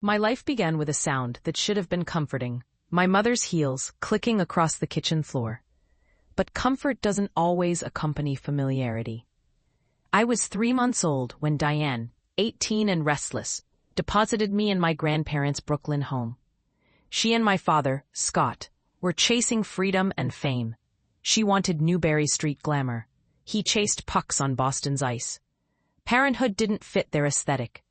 My life began with a sound that should have been comforting, my mother's heels clicking across the kitchen floor. But comfort doesn't always accompany familiarity. I was 3 months old when Diane, 18 and restless, deposited me in my grandparents' Brooklyn home. She and my father, Scott, were chasing freedom and fame. She wanted Newberry Street glamour. He chased pucks on Boston's ice. Parenthood didn't fit their aesthetic.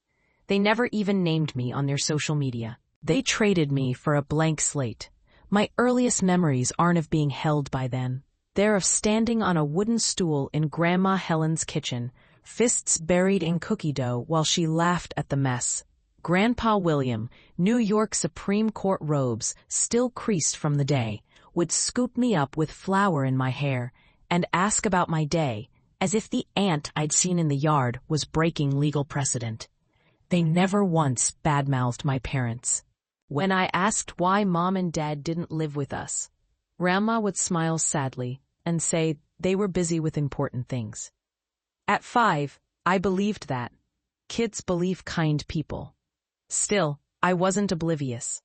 They never even named me on their social media. They traded me for a blank slate. My earliest memories aren't of being held by them. They're of standing on a wooden stool in Grandma Helen's kitchen, fists buried in cookie dough while she laughed at the mess. Grandpa William, New York Supreme Court robes still creased from the day, would scoop me up with flour in my hair and ask about my day, as if the ant I'd seen in the yard was breaking legal precedent. They never once badmouthed my parents. When I asked why Mom and Dad didn't live with us, Grandma would smile sadly and say they were busy with important things. At 5, I believed that. Kids believe kind people. Still, I wasn't oblivious.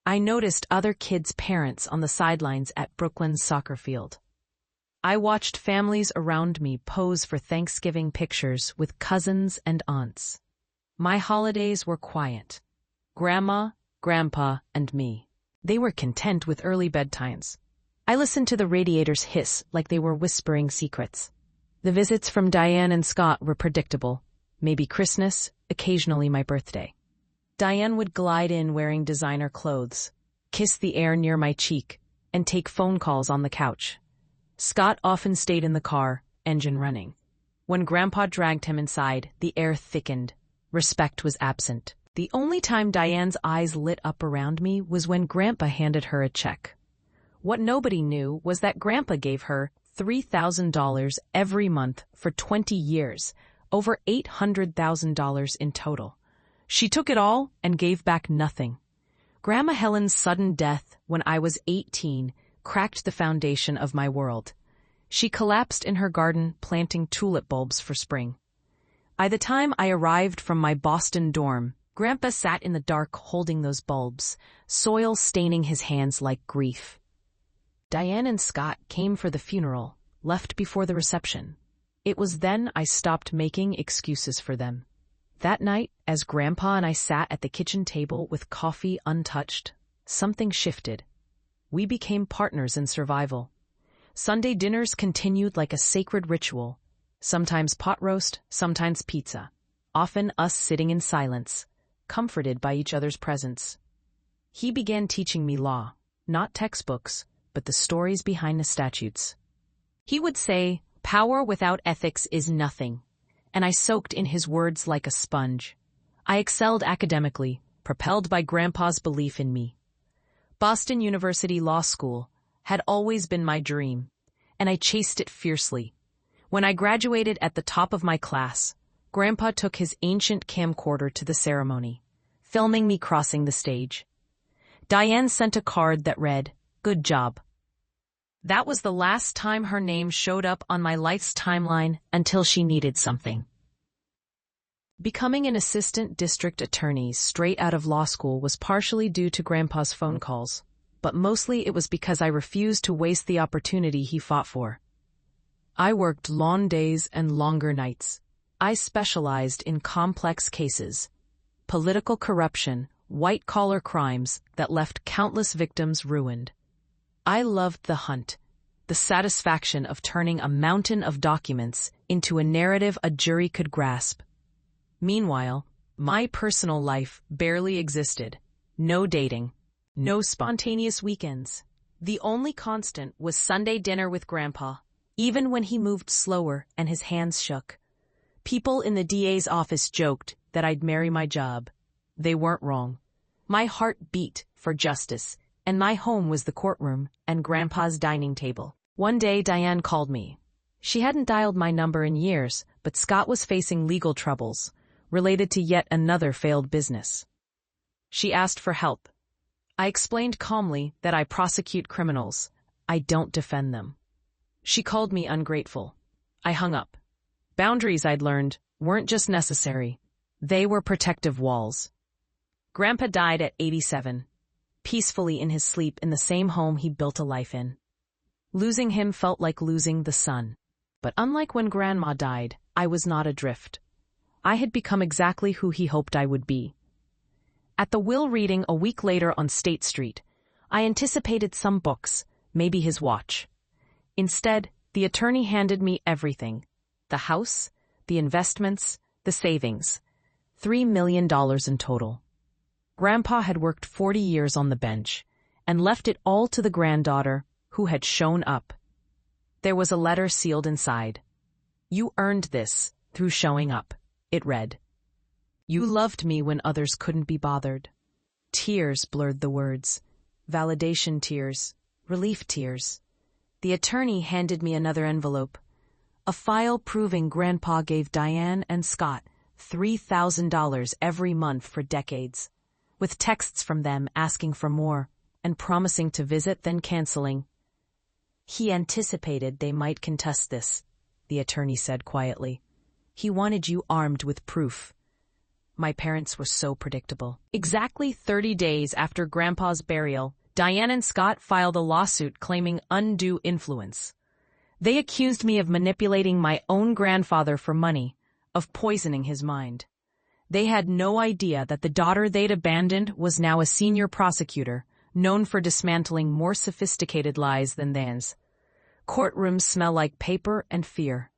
I noticed other kids' parents on the sidelines at Brooklyn's soccer field. I watched families around me pose for Thanksgiving pictures with cousins and aunts. My holidays were quiet. Grandma, Grandpa, and me. They were content with early bedtimes. I listened to the radiators hiss like they were whispering secrets. The visits from Diane and Scott were predictable. Maybe Christmas, occasionally my birthday. Diane would glide in wearing designer clothes, kiss the air near my cheek, and take phone calls on the couch. Scott often stayed in the car, engine running. When Grandpa dragged him inside, the air thickened. Respect was absent. The only time Diane's eyes lit up around me was when Grandpa handed her a check. What nobody knew was that Grandpa gave her $3,000 every month for 20 years, over $800,000 in total. She took it all and gave back nothing. Grandma Helen's sudden death when I was 18 cracked the foundation of my world. She collapsed in her garden planting tulip bulbs for spring. By the time I arrived from my Boston dorm, Grandpa sat in the dark holding those bulbs, soil staining his hands like grief. Diane and Scott came for the funeral, left before the reception. It was then I stopped making excuses for them. That night, as Grandpa and I sat at the kitchen table with coffee untouched, something shifted. We became partners in survival. Sunday dinners continued like a sacred ritual, sometimes pot roast, sometimes pizza, often us sitting in silence, comforted by each other's presence. He began teaching me law, not textbooks, but the stories behind the statutes. He would say, "Power without ethics is nothing," and I soaked in his words like a sponge. I excelled academically, propelled by Grandpa's belief in me. Boston University Law School had always been my dream, and I chased it fiercely. When I graduated at the top of my class, Grandpa took his ancient camcorder to the ceremony, filming me crossing the stage. Diane sent a card that read, "Good job." That was the last time her name showed up on my life's timeline until she needed something. Becoming an assistant district attorney straight out of law school was partially due to Grandpa's phone calls, but mostly it was because I refused to waste the opportunity he fought for. I worked long days and longer nights. I specialized in complex cases, political corruption, white-collar crimes that left countless victims ruined. I loved the hunt, the satisfaction of turning a mountain of documents into a narrative a jury could grasp. Meanwhile, my personal life barely existed. No dating, no spontaneous weekends. The only constant was Sunday dinner with Grandpa, even when he moved slower and his hands shook. People in the DA's office joked that I'd marry my job. They weren't wrong. My heart beat for justice, and my home was the courtroom and Grandpa's dining table. One day, Diane called me. She hadn't dialed my number in years, but Scott was facing legal troubles, related to yet another failed business. She asked for help. I explained calmly that I prosecute criminals. I don't defend them. She called me ungrateful. I hung up. Boundaries, I'd learned, weren't just necessary. They were protective walls. Grandpa died at 87, peacefully in his sleep in the same home he built a life in. Losing him felt like losing the sun. But unlike when Grandma died, I was not adrift. I had become exactly who he hoped I would be. At the will reading a week later on State Street, I anticipated some books, maybe his watch. Instead, the attorney handed me everything: the house, the investments, the savings. $3 million in total. Grandpa had worked 40 years on the bench and left it all to the granddaughter who had shown up. There was a letter sealed inside. "You earned this through showing up," it read. "You loved me when others couldn't be bothered." Tears blurred the words. Validation tears, relief tears. The attorney handed me another envelope. A file proving Grandpa gave Diane and Scott $3,000 every month for decades, with texts from them asking for more and promising to visit then canceling. "He anticipated they might contest this," the attorney said quietly. "He wanted you armed with proof." My parents were so predictable. Exactly 30 days after Grandpa's burial, Diane and Scott filed a lawsuit claiming undue influence. They accused me of manipulating my own grandfather for money, of poisoning his mind. They had no idea that the daughter they'd abandoned was now a senior prosecutor, known for dismantling more sophisticated lies than theirs. Courtrooms smell like paper and fear.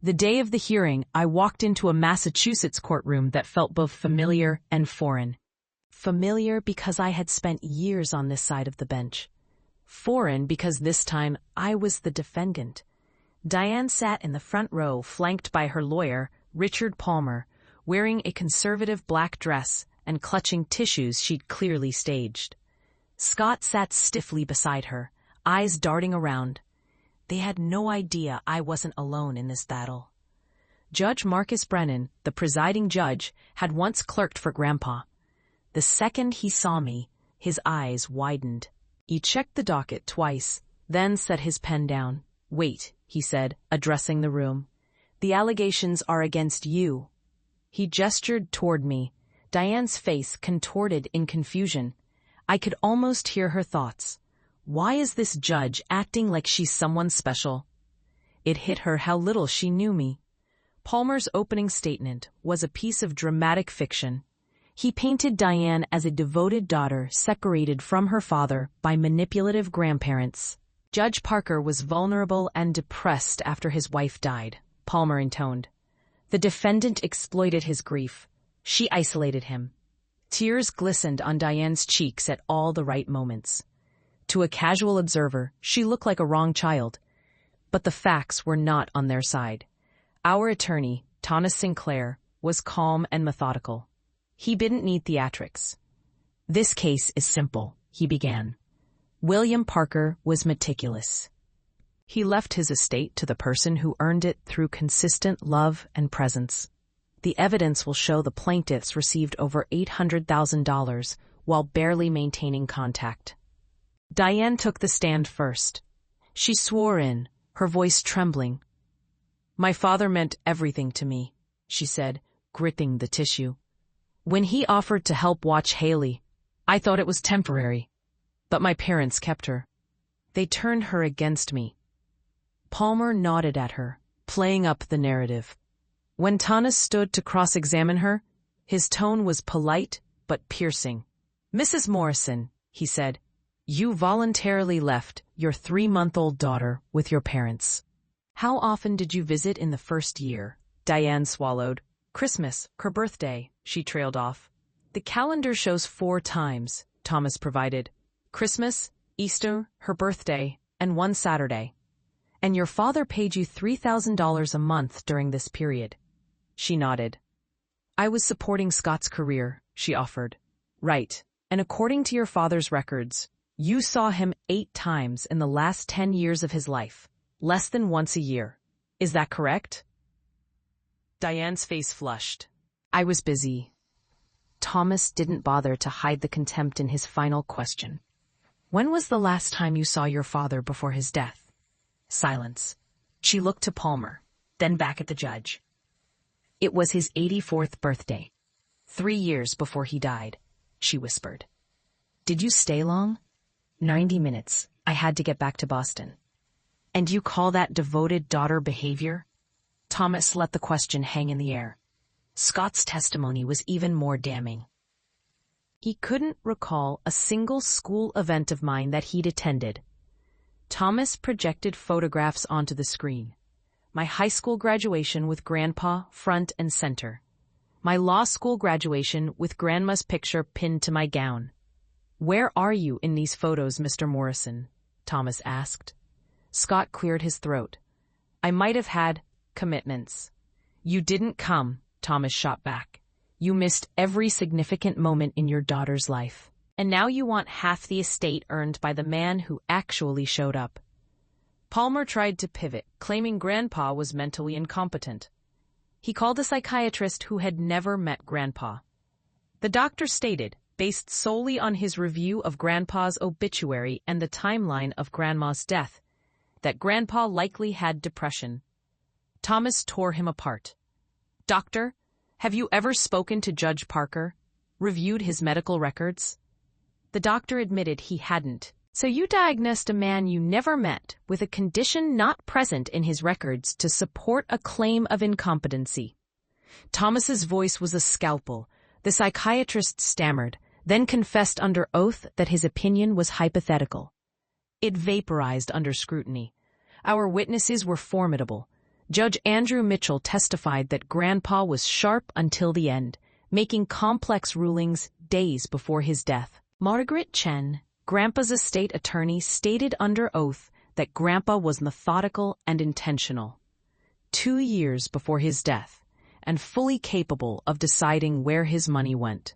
The day of the hearing, I walked into a Massachusetts courtroom that felt both familiar and foreign. Familiar because I had spent years on this side of the bench. Foreign because this time I was the defendant. Diane sat in the front row, flanked by her lawyer, Richard Palmer, wearing a conservative black dress and clutching tissues she'd clearly staged. Scott sat stiffly beside her, eyes darting around. They had no idea I wasn't alone in this battle. Judge Marcus Brennan, the presiding judge, had once clerked for Grandpa. The second he saw me, his eyes widened. He checked the docket twice, then set his pen down. "Wait," he said, addressing the room. "The allegations are against you." He gestured toward me, Diane's face contorted in confusion. I could almost hear her thoughts. Why is this judge acting like she's someone special? It hit her how little she knew me. Palmer's opening statement was a piece of dramatic fiction. He painted Diane as a devoted daughter separated from her father by manipulative grandparents. Judge Parker was vulnerable and depressed after his wife died, Palmer intoned. The defendant exploited his grief. She isolated him. Tears glistened on Diane's cheeks at all the right moments. To a casual observer, she looked like a wrong child. But the facts were not on their side. Our attorney, Thomas Sinclair, was calm and methodical. He didn't need theatrics. "This case is simple," he began. "William Parker was meticulous. He left his estate to the person who earned it through consistent love and presence. The evidence will show the plaintiffs received over $800,000 while barely maintaining contact." Diane took the stand first. She swore in, her voice trembling. "My father meant everything to me," she said, gritting the tissue. "When he offered to help watch Haley, I thought it was temporary. But my parents kept her. They turned her against me." Palmer nodded at her, playing up the narrative. When Thomas stood to cross-examine her, his tone was polite but piercing. "Mrs. Morrison," he said, "you voluntarily left your 3-month-old daughter with your parents. How often did you visit in the first year?" Diane swallowed. "Christmas, her birthday," she trailed off. "The calendar shows 4 times, Thomas provided. Christmas, Easter, her birthday, and 1 Saturday. And your father paid you $3,000 a month during this period." She nodded. "I was supporting Scott's career," she offered. "Right, and according to your father's records, you saw him 8 times in the last 10 years of his life, less than once a year. Is that correct?" Diane's face flushed. "I was busy." Thomas didn't bother to hide the contempt in his final question. "When was the last time you saw your father before his death?" Silence. She looked to Palmer, then back at the judge. "It was his 84th birthday, 3 years before he died." she whispered. Did you stay long? 90 minutes. I had to get back to Boston. And you call that devoted daughter behavior? Thomas let the question hang in the air. Scott's testimony was even more damning. He couldn't recall a single school event of mine that he'd attended. Thomas projected photographs onto the screen. My high school graduation with Grandpa front and center. My law school graduation with Grandma's picture pinned to my gown. Where are you in these photos, Mr. Morrison? Thomas asked. Scott cleared his throat. I might have had commitments. You didn't come, Thomas shot back. You missed every significant moment in your daughter's life. And now you want half the estate earned by the man who actually showed up. Palmer tried to pivot, claiming Grandpa was mentally incompetent. He called a psychiatrist who had never met Grandpa. The doctor stated, based solely on his review of Grandpa's obituary and the timeline of Grandma's death, that Grandpa likely had depression. Thomas tore him apart. Doctor, have you ever spoken to Judge Parker? Reviewed his medical records? The doctor admitted he hadn't. So you diagnosed a man you never met with a condition not present in his records to support a claim of incompetency. Thomas's voice was a scalpel. The psychiatrist stammered, then confessed under oath that his opinion was hypothetical. It vaporized under scrutiny. Our witnesses were formidable. Judge Andrew Mitchell testified that Grandpa was sharp until the end, making complex rulings days before his death. Margaret Chen, Grandpa's estate attorney, stated under oath that Grandpa was methodical and intentional. 2 years before his death, and fully capable of deciding where his money went.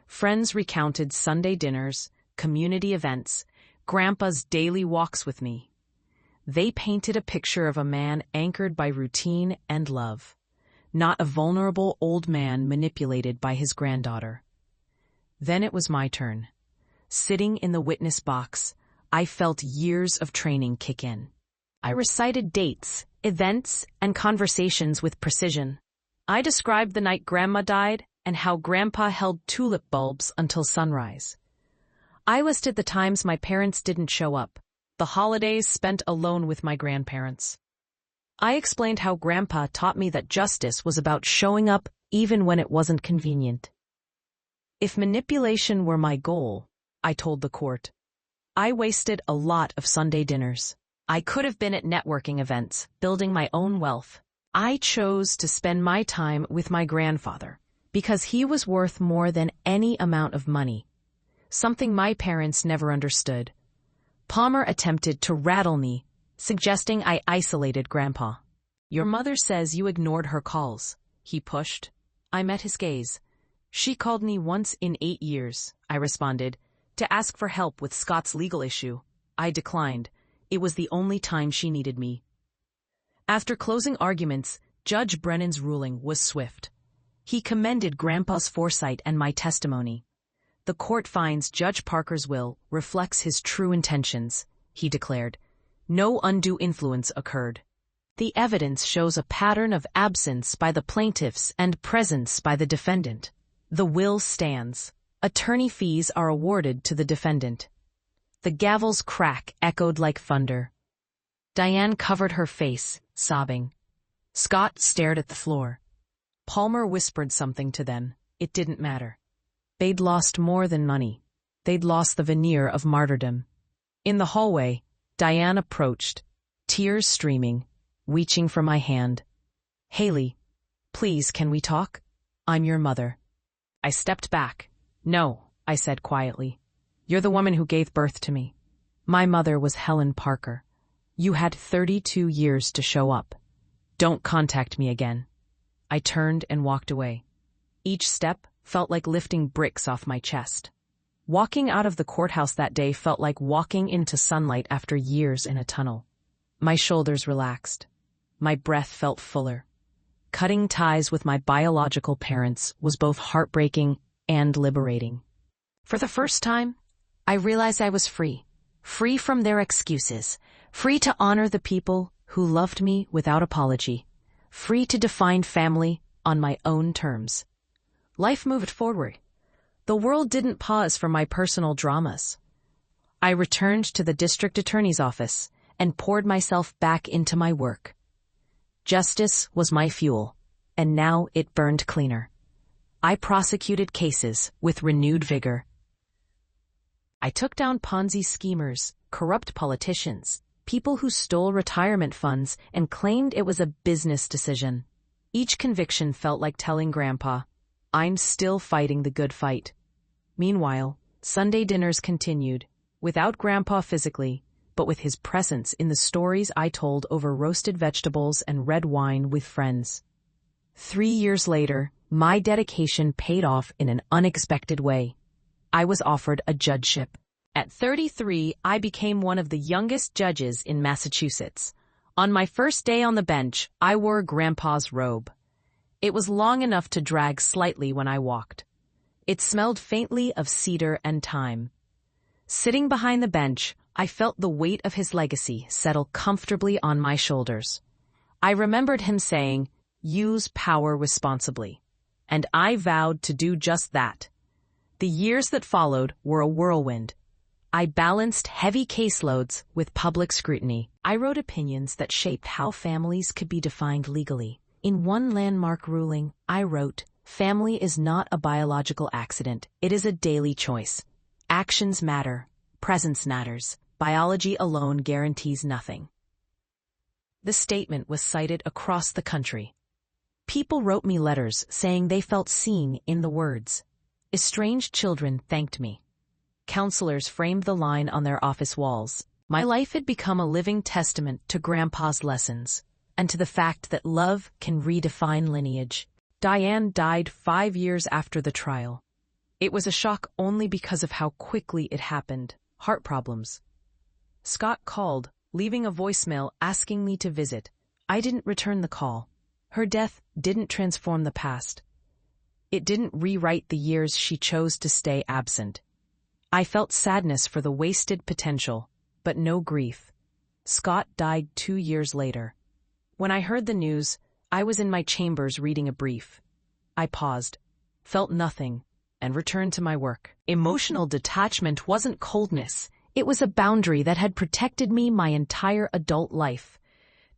Friends recounted Sunday dinners, community events, Grandpa's daily walks with me. They painted a picture of a man anchored by routine and love, not a vulnerable old man manipulated by his granddaughter. Then it was my turn. Sitting in the witness box, I felt years of training kick in. I recited dates, events, and conversations with precision. I described the night Grandma died and how Grandpa held tulip bulbs until sunrise. I listed the times my parents didn't show up, the holidays spent alone with my grandparents. I explained how Grandpa taught me that justice was about showing up even when it wasn't convenient. If manipulation were my goal, I told the court, I wasted a lot of Sunday dinners. I could have been at networking events, building my own wealth. I chose to spend my time with my grandfather because he was worth more than any amount of money, something my parents never understood. Palmer attempted to rattle me, suggesting I isolated Grandpa. Your mother says you ignored her calls, he pushed. I met his gaze. She called me once in 8 years, I responded, to ask for help with Scott's legal issue. I declined. It was the only time she needed me. After closing arguments, Judge Brennan's ruling was swift. He commended Grandpa's foresight and my testimony. The court finds Judge Parker's will reflects his true intentions, he declared. No undue influence occurred. The evidence shows a pattern of absence by the plaintiffs and presence by the defendant. The will stands. Attorney fees are awarded to the defendant. The gavel's crack echoed like thunder. Diane covered her face, sobbing. Scott stared at the floor. Palmer whispered something to them. It didn't matter. They'd lost more than money. They'd lost the veneer of martyrdom. In the hallway, Diane approached, tears streaming, reaching for my hand. Haley, please, can we talk? I'm your mother. I stepped back. No, I said quietly. You're the woman who gave birth to me. My mother was Helen Parker. You had 32 years to show up. Don't contact me again. I turned and walked away. Each step felt like lifting bricks off my chest. Walking out of the courthouse that day felt like walking into sunlight after years in a tunnel. My shoulders relaxed. My breath felt fuller. Cutting ties with my biological parents was both heartbreaking and liberating. For the first time, I realized I was free. Free from their excuses. Free to honor the people who loved me without apology. Free to define family on my own terms. Life moved forward. The world didn't pause for my personal dramas. I returned to the district attorney's office and poured myself back into my work. Justice was my fuel, and now it burned cleaner. I prosecuted cases with renewed vigor. I took down Ponzi schemers, corrupt politicians, people who stole retirement funds and claimed it was a business decision. Each conviction felt like telling Grandpa, I'm still fighting the good fight. Meanwhile, Sunday dinners continued, without Grandpa physically, but with his presence in the stories I told over roasted vegetables and red wine with friends. 3 years later, my dedication paid off in an unexpected way. I was offered a judgeship. At 33, I became one of the youngest judges in Massachusetts. On my first day on the bench, I wore Grandpa's robe. It was long enough to drag slightly when I walked. It smelled faintly of cedar and thyme. Sitting behind the bench, I felt the weight of his legacy settle comfortably on my shoulders. I remembered him saying, use power responsibly. And I vowed to do just that. The years that followed were a whirlwind. I balanced heavy caseloads with public scrutiny. I wrote opinions that shaped how families could be defined legally. In one landmark ruling, I wrote, family is not a biological accident, it is a daily choice. Actions matter, presence matters, biology alone guarantees nothing. The statement was cited across the country. People wrote me letters saying they felt seen in the words. Estranged children thanked me. Counselors framed the line on their office walls. My life had become a living testament to Grandpa's lessons, and to the fact that love can redefine lineage. Diane died 5 years after the trial. It was a shock only because of how quickly it happened. Heart problems. Scott called, leaving a voicemail asking me to visit. I didn't return the call. Her death didn't transform the past. It didn't rewrite the years she chose to stay absent. I felt sadness for the wasted potential, but no grief. Scott died 2 years later. When I heard the news, I was in my chambers reading a brief. I paused, felt nothing, and returned to my work. Emotional detachment wasn't coldness. It was a boundary that had protected me my entire adult life.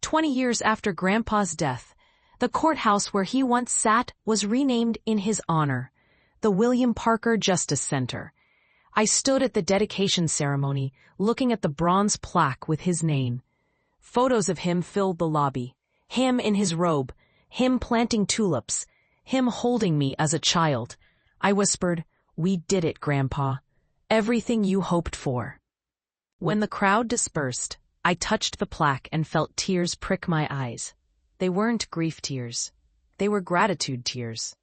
20 years after Grandpa's death, the courthouse where he once sat was renamed in his honor, the William Parker Justice Center. I stood at the dedication ceremony, looking at the bronze plaque with his name. Photos of him filled the lobby. Him in his robe, him planting tulips, him holding me as a child. I whispered, "We did it, Grandpa. Everything you hoped for." When the crowd dispersed, I touched the plaque and felt tears prick my eyes. They weren't grief tears. They were gratitude tears.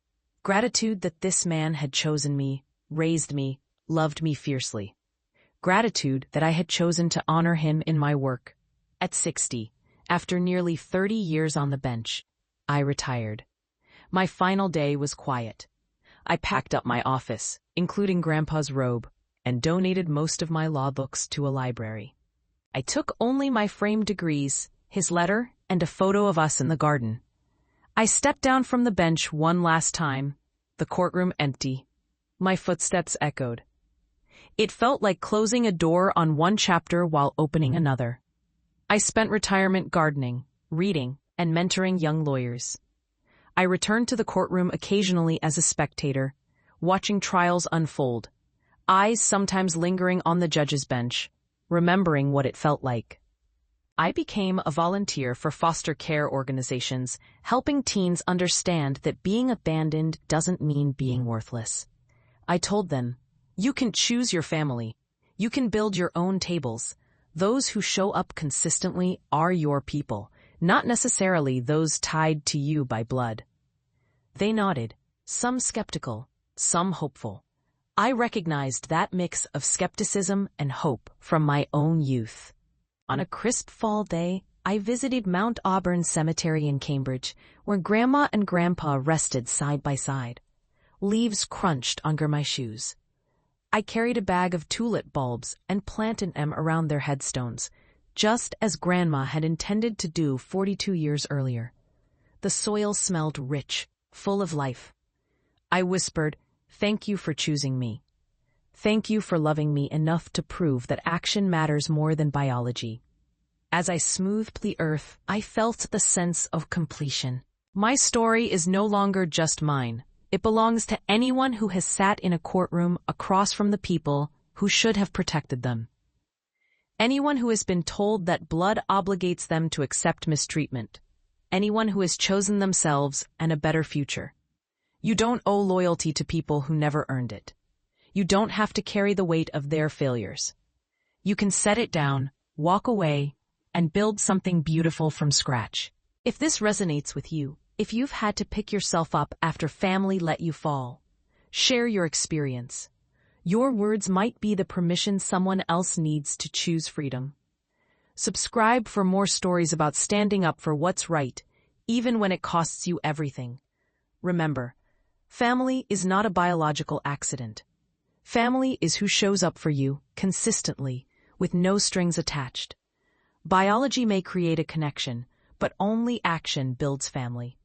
Gratitude that this man had chosen me, raised me, loved me fiercely. Gratitude that I had chosen to honor him in my work. At 60, after nearly 30 years on the bench, I retired. My final day was quiet. I packed up my office, including Grandpa's robe, and donated most of my law books to a library. I took only my framed degrees, his letter, and a photo of us in the garden. I stepped down from the bench one last time, the courtroom empty. My footsteps echoed. It felt like closing a door on one chapter while opening another. I spent retirement gardening, reading, and mentoring young lawyers. I returned to the courtroom occasionally as a spectator, watching trials unfold, eyes sometimes lingering on the judge's bench, remembering what it felt like. I became a volunteer for foster care organizations, helping teens understand that being abandoned doesn't mean being worthless. I told them, you can choose your family. You can build your own tables. Those who show up consistently are your people, not necessarily those tied to you by blood. They nodded, some skeptical, some hopeful. I recognized that mix of skepticism and hope from my own youth. On a crisp fall day, I visited Mount Auburn Cemetery in Cambridge, where Grandma and Grandpa rested side by side. Leaves crunched under my shoes. I carried a bag of tulip bulbs and planted them around their headstones, just as Grandma had intended to do 42 years earlier. The soil smelled rich, full of life. I whispered, Thank you for choosing me. Thank you for loving me enough to prove that action matters more than biology. As I smoothed the earth, I felt the sense of completion. My story is no longer just mine. It belongs to anyone who has sat in a courtroom across from the people who should have protected them. Anyone who has been told that blood obligates them to accept mistreatment. Anyone who has chosen themselves and a better future. You don't owe loyalty to people who never earned it. You don't have to carry the weight of their failures. You can set it down, walk away, and build something beautiful from scratch. If this resonates with you, if you've had to pick yourself up after family let you fall, share your experience. Your words might be the permission someone else needs to choose freedom. Subscribe for more stories about standing up for what's right, even when it costs you everything. Remember, family is not a biological accident. Family is who shows up for you, consistently, with no strings attached. Biology may create a connection, but only action builds family.